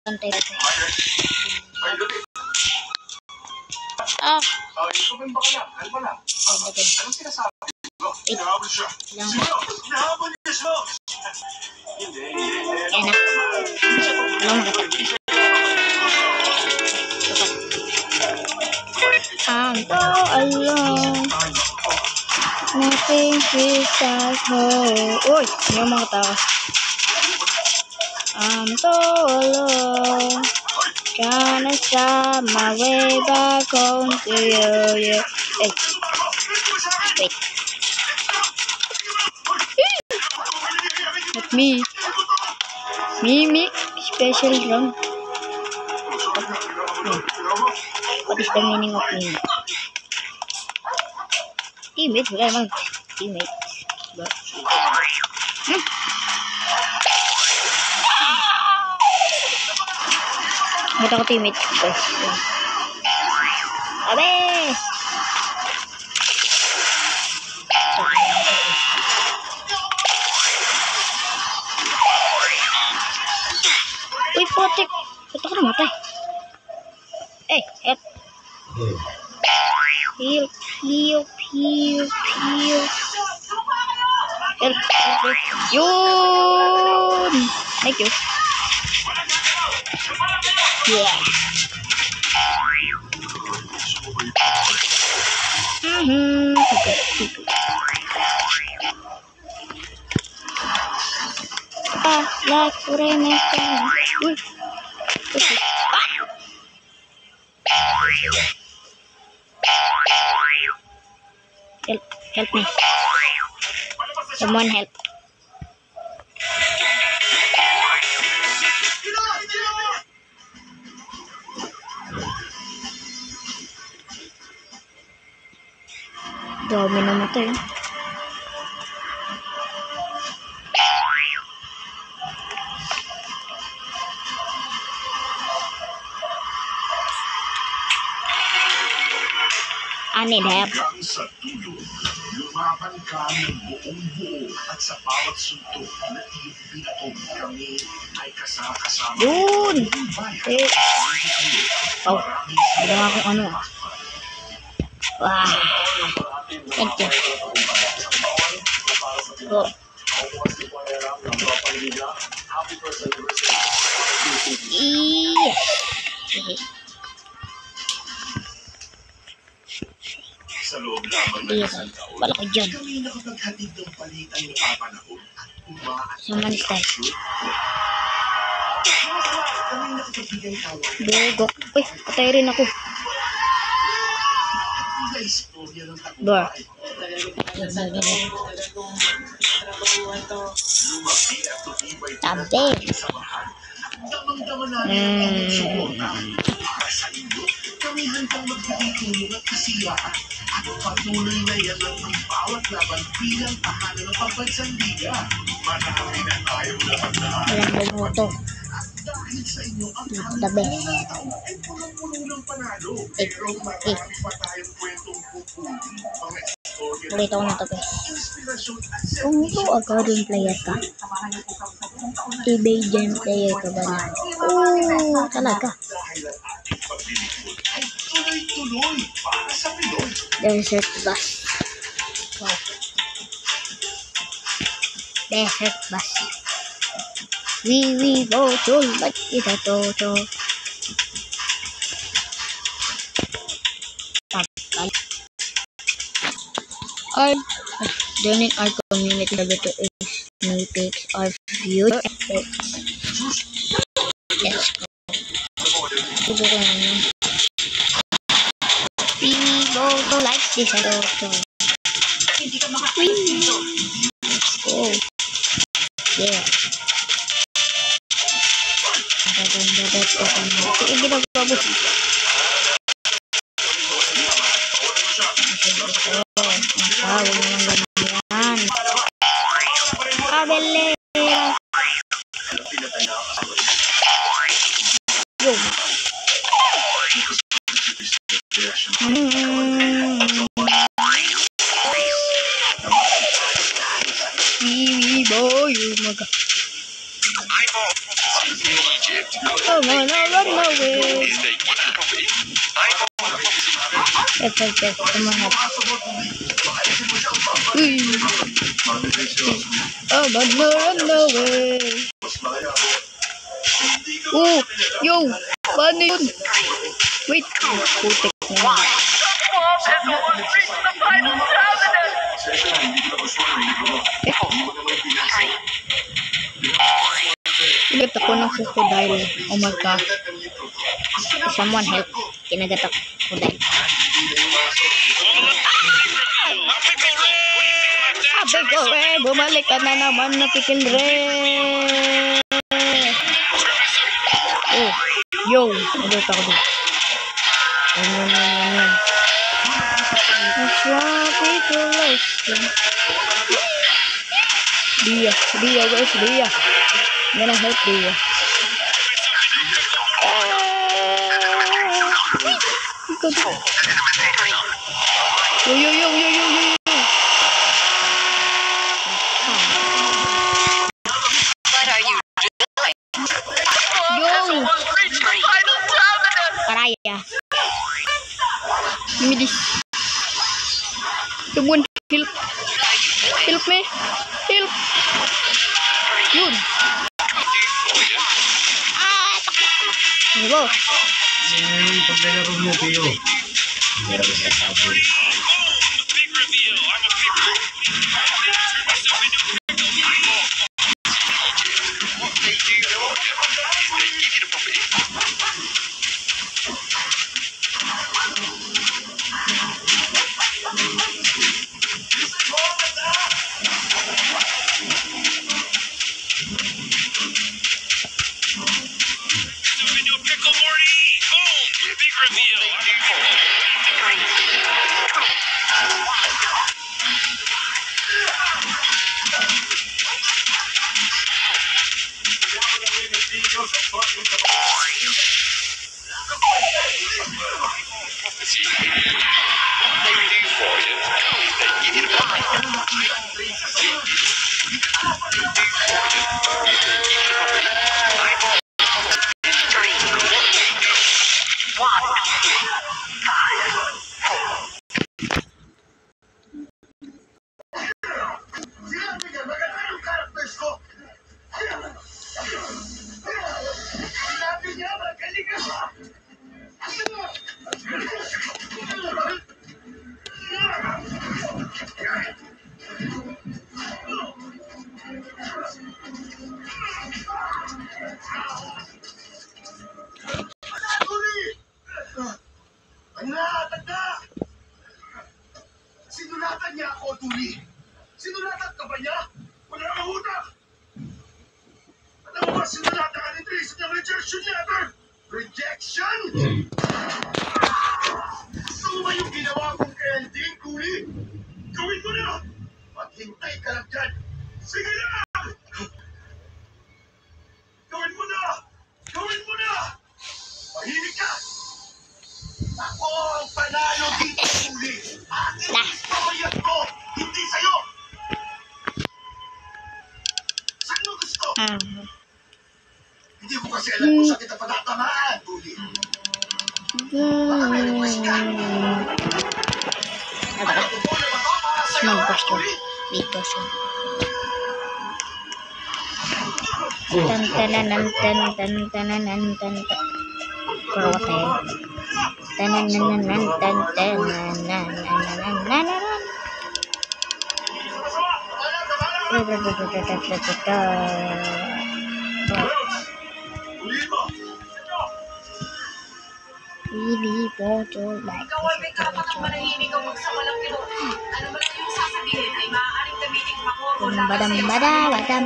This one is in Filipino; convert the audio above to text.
Antay natin. Ah! Wait lang. Yan na. Alam mo kita. I'm so alone. Nothing feels like home. Uy! Yung mga tao. I'm so alone. Trying to find my way back home to you. Yeah. Hey. Wait. Not me. Me. Special drum. What is the meaning of me? Teammates? Wala naman. Teammates. But... Ba't ako teammates? Abe! Uy, potek! Ba't ako namatay? Eh, help! Help! Yun! Thank you. Yeah. Like remember. Help me. Someone help. Dami namatay. I need help. Lumaban ka ng buong buo at sa bawat suntok na iyong pinatog kami ay kasama-kasama. Yun! Eh. Oh, ginawa akong ano. Wow. Thank you. Go. Yes. Sa loob lamang ng isang taon, wala ko dyan. kami nakapaghatid ng balitang napapanahon at umaat. Sumalis tayo. Kami nakapagbigay tawag. Bogo. Uy, patay rin ako. Ang istorya ng Bar. Tabi. damang-dama namin ang sumuporta. Para sa inyo, kami handang magbigay tulong at kasiyaan. At patuloy na yan ang bawat laban bilang tahanan ng pambansang liga. Marami na tayong laban-laban. Walang bumuto. Dahil sa inyo, ang Tabi. ng taon ay punong-puno ng panalo. Pero marami pa tayong kwentong pupuli. Mga istorya Ulit ako na to, guys. inspirasyon at Kung ito academy player ka, eBay Gen player ka ba na? Oo, talaga. dahil ang ating paglilingkod ay tuloy-tuloy para sa Pinoy. Desert bus. Wow. Desert bus. We go to like it's a toto. Joining our community server to new pics or future epics. Let's go. Subo ko na yun. We go to like this a toto. Let's go. Yeah. Kabelera. Yo. Boy, oh my god. Oh run away. Yes, come on, help. Oh, but no, run away. Oh, yo, paano yun? Wait, putik na. Kinagat ako ng crocodile. Oh my god. Someone help. Kinagat ako ng crocodile. Sabi ko bumalik ka na naman na Pickle Ray. Oh, yo, nagulot ako dito. Yan. What's wrong with your life? Dia, where's Dia? I'm gonna help Dia. Yo. What are you doing? Yo! Karaya. Give me this. Someone help. Help me. Help. Yun. Go. Paglalaro mo, Pio. Sinulatan niya ako, Tuli. Sinulatan ka ba niya? Wala kang utak. Alam mo ba, sinulatan ka ni Trace ng rejection letter? Rejection? Gusto mo ba yung ginawa kong kay Elding, Tuli? Gawin mo na! Maghintay ka lang dyan. Sige na! Gawin mo na! Gawin mo na! Mahimik ka! Ako ang panalo dito, Tuli. Akin ang istorya ko, hindi sa'yo. Saan mo gusto? Hindi mo kasi alam kung saan kita patatamaan, Tuli. Baka may request ka. Alam ko po na ba ito para sa'yo, Small question. Tuli? Big question. Tan. For what I really want to like Ikaw ay may karapatang manahimik o magsawalang ilo. Ano ba yung sasabihin ay maaaring gamitin pangoro laban sa iyo sa badam.